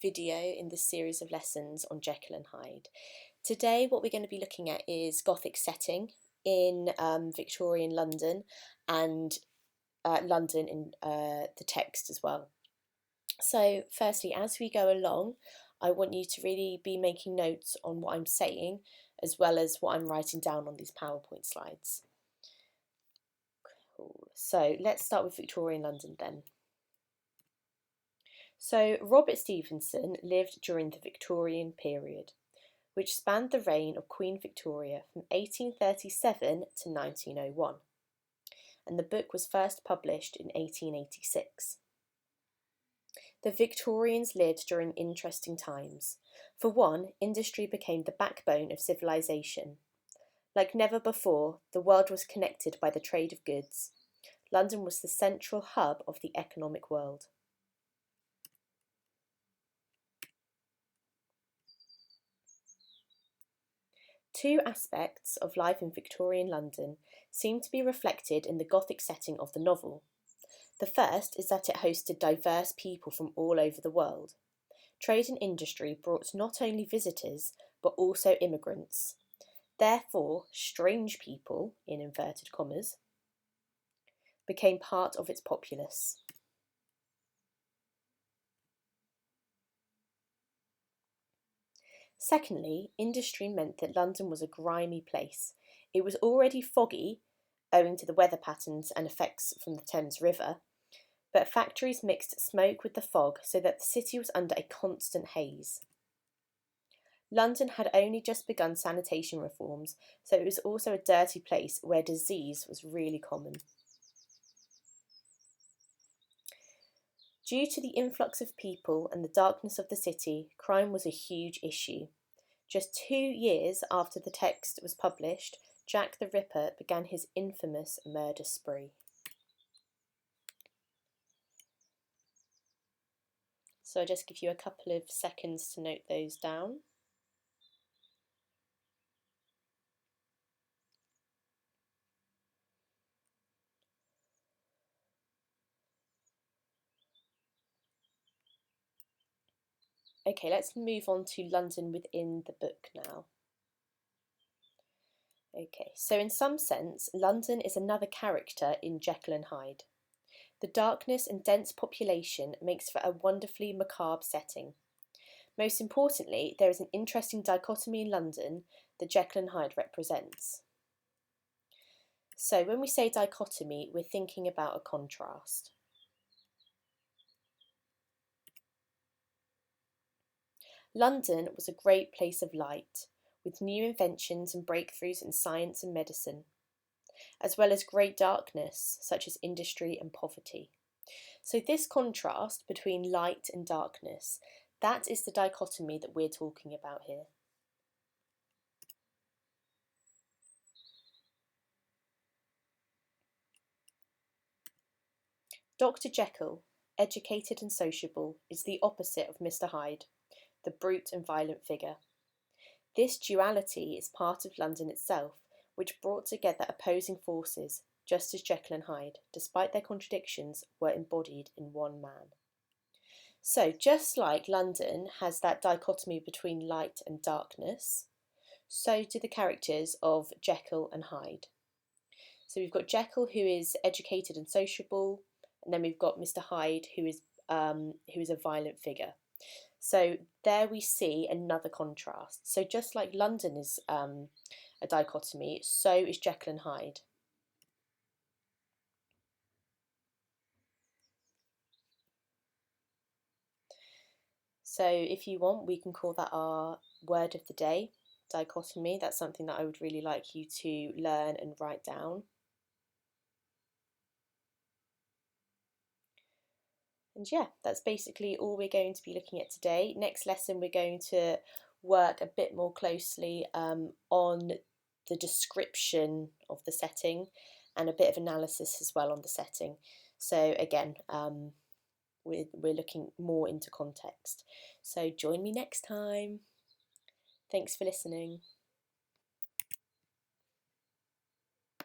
video in this series of lessons on Jekyll and Hyde. Today what we're going to be looking at is Gothic setting in Victorian London and London in the text as well. So firstly, as we go along, I want you to really be making notes on what I'm saying as well as what I'm writing down on these PowerPoint slides. Cool. So let's start with Victorian London then. So Robert Stevenson lived during the Victorian period, which spanned the reign of Queen Victoria from 1837 to 1901, and the book was first published in 1886. The Victorians lived during interesting times. For one, industry became the backbone of civilization. Like never before, the world was connected by the trade of goods. London was the central hub of the economic world. Two aspects of life in Victorian London seem to be reflected in the Gothic setting of the novel. The first is that it hosted diverse people from all over the world. Trade and industry brought not only visitors, but also immigrants. Therefore, strange people, in inverted commas, became part of its populace. Secondly, industry meant that London was a grimy place. It was already foggy, owing to the weather patterns and effects from the Thames River, but factories mixed smoke with the fog so that the city was under a constant haze. London had only just begun sanitation reforms, so it was also a dirty place where disease was really common. Due to the influx of people and the darkness of the city, crime was a huge issue. Just 2 years after the text was published, Jack the Ripper began his infamous murder spree. So I'll just give you a couple of seconds to note those down. Okay, let's move on to London within the book now. Okay, so in some sense, London is another character in Jekyll and Hyde. The darkness and dense population makes for a wonderfully macabre setting. Most importantly, there is an interesting dichotomy in London that Jekyll and Hyde represents. So when we say dichotomy, we're thinking about a contrast. London was a great place of light, with new inventions and breakthroughs in science and medicine, as well as great darkness, such as industry and poverty. So this contrast between light and darkness, that is the dichotomy that we're talking about here. Dr. Jekyll, educated and sociable, is the opposite of Mr. Hyde, the brute and violent figure. This duality is part of London itself, which brought together opposing forces, just as Jekyll and Hyde, despite their contradictions, were embodied in one man. So, just like London has that dichotomy between light and darkness, so do the characters of Jekyll and Hyde. So we've got Jekyll, who is educated and sociable, and then we've got Mr. Hyde, who is a violent figure. So there we see another contrast. So just like London is a dichotomy, so is Jekyll and Hyde. So if you want, we can call that our word of the day, dichotomy. That's something that I would really like you to learn and write down. And yeah, that's basically all we're going to be looking at today. Next lesson, we're going to work a bit more closely on the description of the setting and a bit of analysis as well on the setting. So again, we're looking more into context. So join me next time. Thanks for listening.